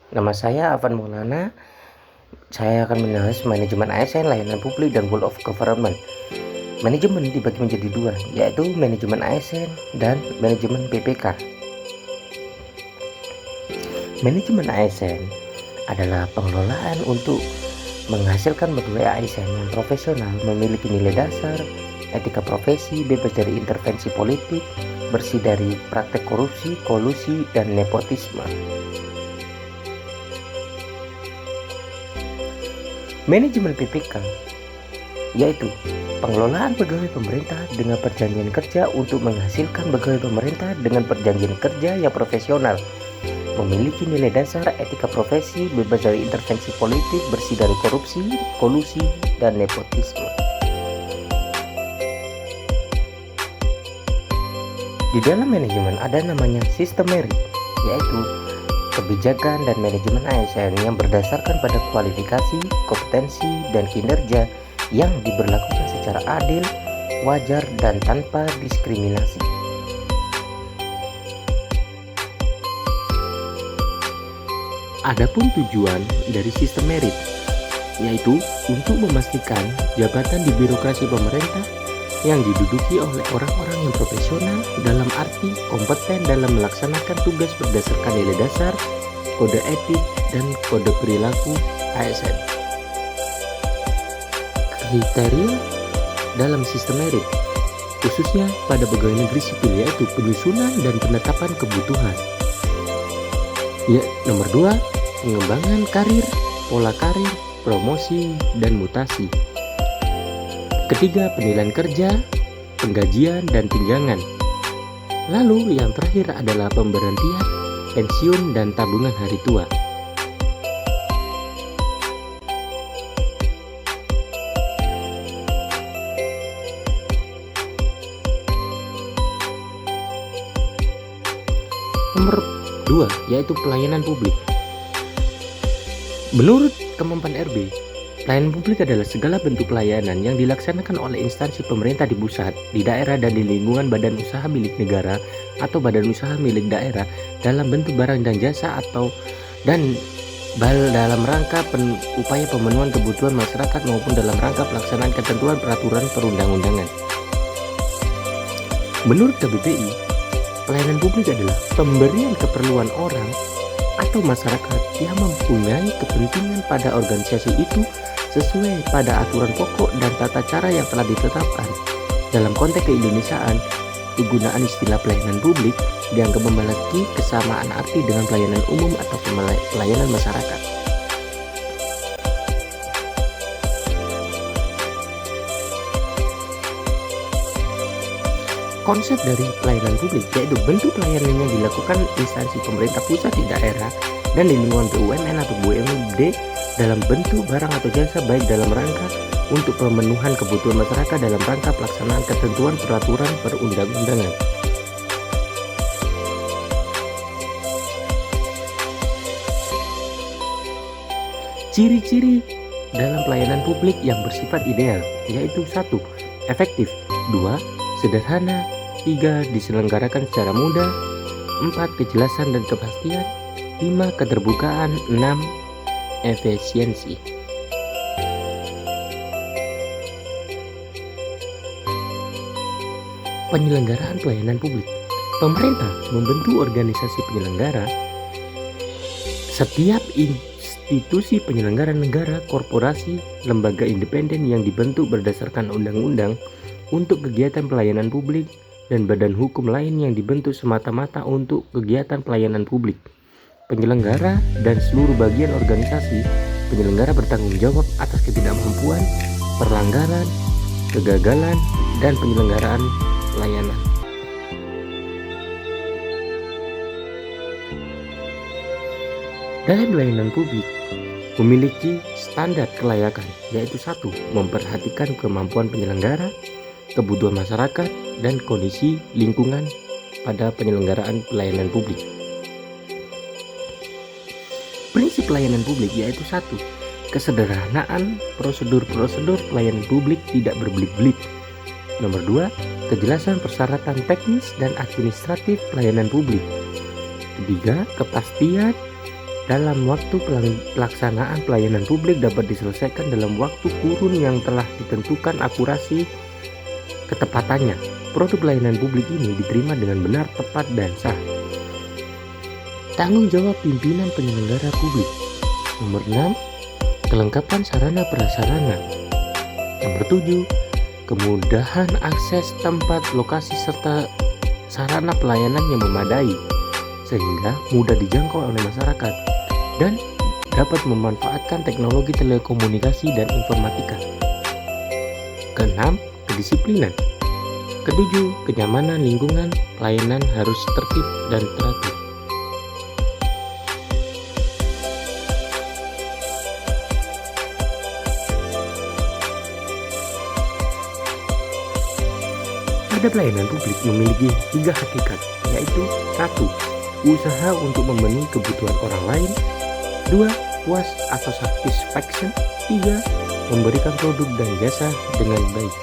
Nama saya Afan Maulana. Saya akan membahas manajemen ASN, layanan publik, dan World of Government. Manajemen dibagi menjadi dua, yaitu manajemen ASN dan manajemen PPK. Manajemen ASN adalah pengelolaan untuk menghasilkan pegawai ASN yang profesional, memiliki nilai dasar, etika profesi, bebas dari intervensi politik, bersih dari praktek korupsi, kolusi, dan nepotisme. Manajemen PPK yaitu pengelolaan pegawai pemerintah dengan perjanjian kerja untuk menghasilkan pegawai pemerintah dengan perjanjian kerja yang profesional, memiliki nilai dasar, etika profesi, bebas dari intervensi politik, bersih dari korupsi, kolusi, dan nepotisme. Di dalam manajemen ada namanya sistem merit, yaitu kebijakan dan manajemen ASN yang berdasarkan pada kualifikasi, kompetensi, dan kinerja yang diberlakukan secara adil, wajar, dan tanpa diskriminasi. Adapun tujuan dari sistem merit, yaitu untuk memastikan jabatan di birokrasi pemerintah yang diduduki oleh orang-orang yang profesional dalam arti kompeten dalam melaksanakan tugas berdasarkan nilai dasar, kode etik, dan kode perilaku ASN. Kriteria dalam sistem merit khususnya pada pegawai negeri sipil yaitu penyusunan dan penetapan kebutuhan. Nomor 2, pengembangan karir, pola karir, promosi, dan mutasi. Ketiga, penilaian kerja, penggajian, dan tunjangan. Lalu yang terakhir adalah pemberhentian, pensiun, dan tabungan hari tua. Nomor 2, yaitu pelayanan publik. Menurut Kemenpan RB, pelayanan publik adalah segala bentuk pelayanan yang dilaksanakan oleh instansi pemerintah di pusat, di daerah, dan di lingkungan badan usaha milik negara atau badan usaha milik daerah dalam bentuk barang dan jasa dalam rangka upaya pemenuhan kebutuhan masyarakat maupun dalam rangka pelaksanaan ketentuan peraturan perundang-undangan. Menurut KBPI, pelayanan publik adalah pemberian keperluan orang atau masyarakat yang mempunyai kepentingan pada organisasi itu sesuai pada aturan pokok dan tata cara yang telah ditetapkan. Dalam konteks keindonesiaan, penggunaan istilah pelayanan publik dianggap memiliki kesamaan arti dengan pelayanan umum atau pelayanan masyarakat. Konsep dari pelayanan publik yaitu bentuk pelayanan yang dilakukan instansi pemerintah pusat di daerah dan di lingkungan BUMN atau BUMD dalam bentuk barang atau jasa baik dalam rangka untuk pemenuhan kebutuhan masyarakat dalam rangka pelaksanaan ketentuan peraturan perundang-undangan. Ciri-ciri dalam pelayanan publik yang bersifat ideal yaitu 1. Efektif, 2. Sederhana, 3. Diselenggarakan secara mudah, 4. Kejelasan dan kepastian, 5. Keterbukaan, 6. Efisiensi. Penyelenggaraan pelayanan publik. Pemerintah membentuk organisasi penyelenggara. Setiap institusi penyelenggara negara, korporasi, lembaga independen yang dibentuk berdasarkan undang-undang untuk kegiatan pelayanan publik dan badan hukum lain yang dibentuk semata-mata untuk kegiatan pelayanan publik. Penyelenggara dan seluruh bagian organisasi penyelenggara bertanggung jawab atas ketidakmampuan, pelanggaran, kegagalan, dan penyelenggaraan pelayanan. Dalam pelayanan publik memiliki standar kelayakan yaitu 1. Memperhatikan kemampuan penyelenggara, kebutuhan masyarakat, dan kondisi lingkungan pada penyelenggaraan pelayanan publik. Prinsip pelayanan publik yaitu 1. Kesederhanaan prosedur-prosedur pelayanan publik tidak berbelit-belit. Nomor 2. Kejelasan persyaratan teknis dan administratif pelayanan publik. 3. Kepastian dalam waktu pelaksanaan pelayanan publik dapat diselesaikan dalam waktu kurun yang telah ditentukan akurasi ketepatannya. Produk pelayanan publik ini diterima dengan benar, tepat, dan sah. Tanggung jawab pimpinan penyelenggara publik. Nomor 6, kelengkapan sarana prasarana. Nomor 7, kemudahan akses tempat, lokasi, serta sarana pelayanan yang memadai sehingga mudah dijangkau oleh masyarakat dan dapat memanfaatkan teknologi telekomunikasi dan informatika. Keenam, kedisiplinan. Ketujuh, kenyamanan lingkungan pelayanan harus tertib dan teratur. Pada pelayanan publik memiliki 3 hakikat, yaitu 1. Usaha untuk memenuhi kebutuhan orang lain. 2. Puas atau satisfaction. 3. Memberikan produk dan jasa dengan baik.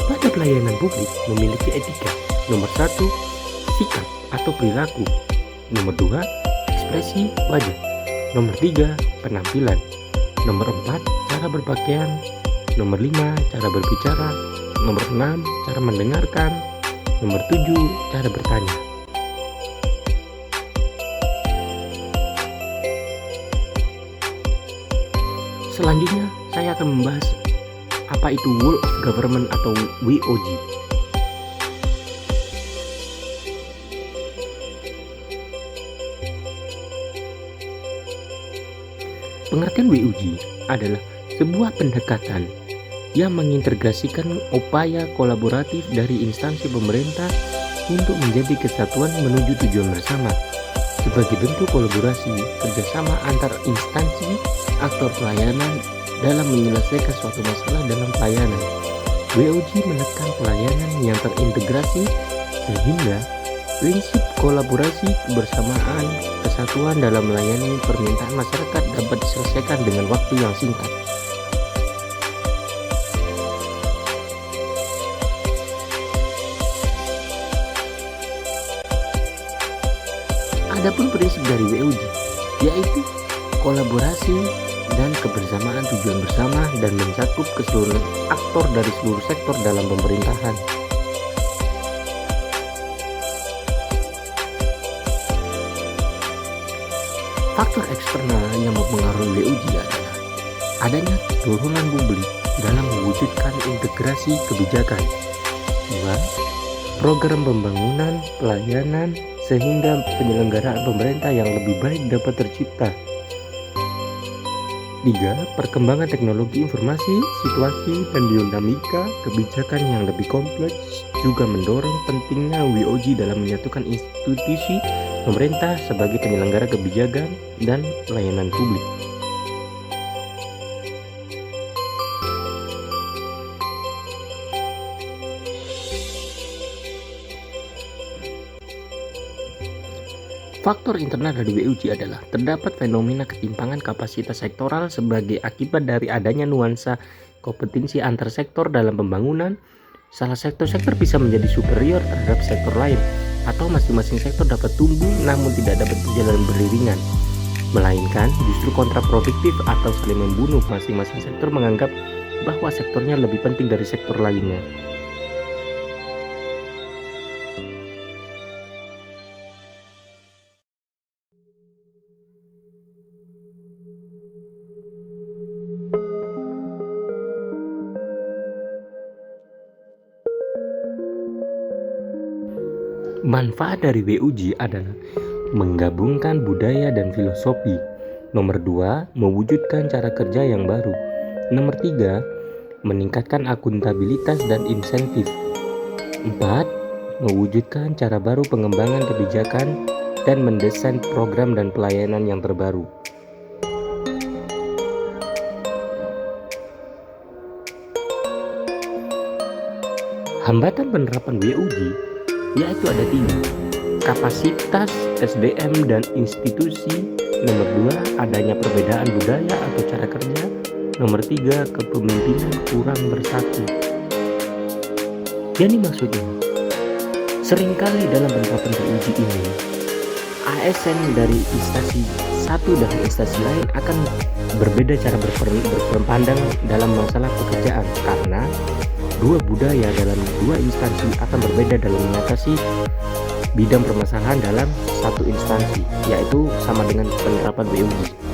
Pada pelayanan publik memiliki etika. Nomor 1, sikap atau perilaku. Nomor 2, ekspresi wajah. Nomor 3, penampilan. Nomor 4, cara berpakaian. Nomor 5, cara berbicara. Nomor 6, cara mendengarkan. Nomor 7, cara bertanya. Selanjutnya, saya akan membahas apa itu Whole of Government atau WOG. Pengertian WOG adalah sebuah pendekatan yang mengintegrasikan upaya kolaboratif dari instansi pemerintah untuk menjadi kesatuan menuju tujuan bersama. Sebagai bentuk kolaborasi kerjasama antar instansi aktor pelayanan dalam menyelesaikan suatu masalah dalam pelayanan. WOG menekan pelayanan yang terintegrasi sehingga prinsip kolaborasi, kebersamaan, kesatuan dalam melayani permintaan masyarakat dapat diselesaikan dengan waktu yang singkat. Adapun prinsip dari WOG yaitu kolaborasi dan kebersamaan tujuan bersama dan mencakup keseluruhan aktor dari seluruh sektor dalam pemerintahan. Faktor eksternal yang mempengaruhi WOG adalah adanya dorongan publik dalam mewujudkan integrasi kebijakan. 2. Program pembangunan pelayanan sehingga penyelenggaraan pemerintah yang lebih baik dapat tercipta. 3. Perkembangan teknologi informasi, situasi, dan dinamika kebijakan yang lebih kompleks juga mendorong pentingnya WOG dalam menyatukan institusi pemerintah sebagai penyelenggara kebijakan dan pelayanan publik. Faktor internal dari WOG adalah terdapat fenomena ketimpangan kapasitas sektoral sebagai akibat dari adanya nuansa kompetensi antar sektor dalam pembangunan. Salah sektor bisa menjadi superior terhadap sektor lain, atau masing-masing sektor dapat tumbuh namun tidak dapat berjalan beriringan, melainkan justru kontraproduktif atau saling membunuh. Masing-masing sektor menganggap bahwa sektornya lebih penting dari sektor lainnya. Manfaat dari WOG adalah menggabungkan budaya dan filosofi. Nomor 2, mewujudkan cara kerja yang baru. Nomor 3, meningkatkan akuntabilitas dan insentif. 4, mewujudkan cara baru pengembangan kebijakan dan mendesain program dan pelayanan yang terbaru. Hambatan penerapan WOG yaitu ada 3, kapasitas SDM dan institusi. Nomor 2, adanya perbedaan budaya atau cara kerja. Nomor 3, kepemimpinan kurang bersatu. Jadi maksudnya, Seringkali dalam penerapan BUJ ini, ASN dari instansi satu dan instansi lain akan berbeda cara berpandang dalam masalah pekerjaan, karena dua budaya dalam dua instansi akan berbeda dalam mengatasi bidang permasalahan dalam satu instansi, yaitu sama dengan penerapan BUJ.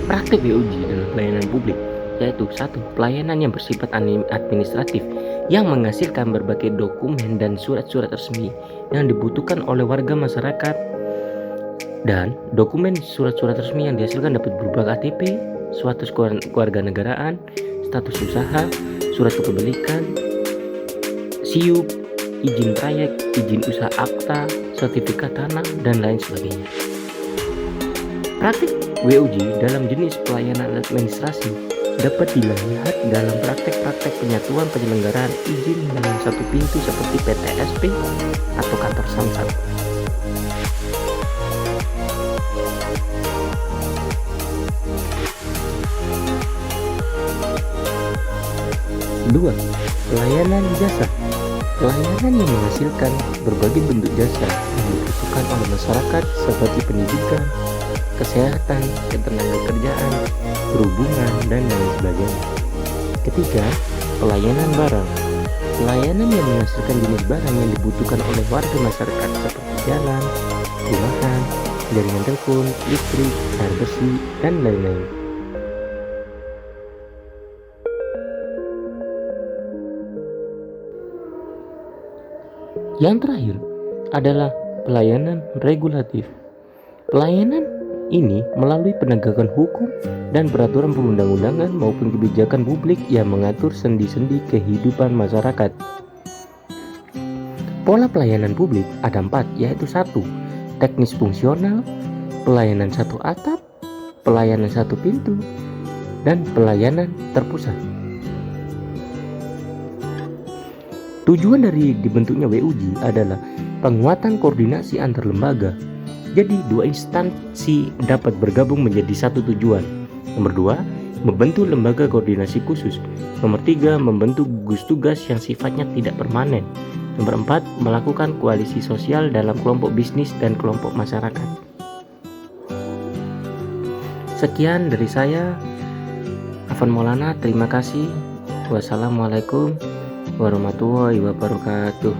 Praktik BUJ dalam pelayanan publik yaitu 1. Pelayanan yang bersifat administratif yang menghasilkan berbagai dokumen dan surat-surat resmi yang dibutuhkan oleh warga masyarakat, dan dokumen surat-surat resmi yang dihasilkan dapat berupa KTP, status kewarganegaraan, status usaha, surat kepemilikan, SIUP, izin trayek, izin usaha akta, sertifikat tanah, dan lain sebagainya. Praktik WUJ dalam jenis pelayanan administrasi dapat dilihat dalam praktek-praktek penyatuan penyelenggaraan izin dalam satu pintu seperti PTSP atau kantor samsat. Dua, pelayanan jasa. Pelayanan yang menghasilkan berbagai bentuk jasa yang dibutuhkan oleh masyarakat seperti pendidikan, kesehatan, ketenagakerjaan, perhubungan, dan lain sebagainya. Ketiga, pelayanan barang. Pelayanan yang menghasilkan jenis barang yang dibutuhkan oleh warga masyarakat seperti jalan, rumahan, jaringan telepon, listrik, air bersih, dan lain-lain. Yang terakhir adalah pelayanan regulatif. Pelayanan ini melalui penegakan hukum dan peraturan perundang-undangan maupun kebijakan publik yang mengatur sendi-sendi kehidupan masyarakat. Pola pelayanan publik ada 4, yaitu 1. Teknis fungsional, pelayanan satu atap, pelayanan satu pintu, dan pelayanan terpusat. Tujuan dari dibentuknya WUJ adalah penguatan koordinasi antar lembaga. Jadi dua instansi dapat bergabung menjadi satu tujuan. Nomor 2, membentuk lembaga koordinasi khusus. Nomor 3, membentuk gugus tugas yang sifatnya tidak permanen. Nomor 4, melakukan koalisi sosial dalam kelompok bisnis dan kelompok masyarakat. Sekian dari saya, Afan Maulana. Terima kasih. Wassalamualaikum warahmatullahi wabarakatuh.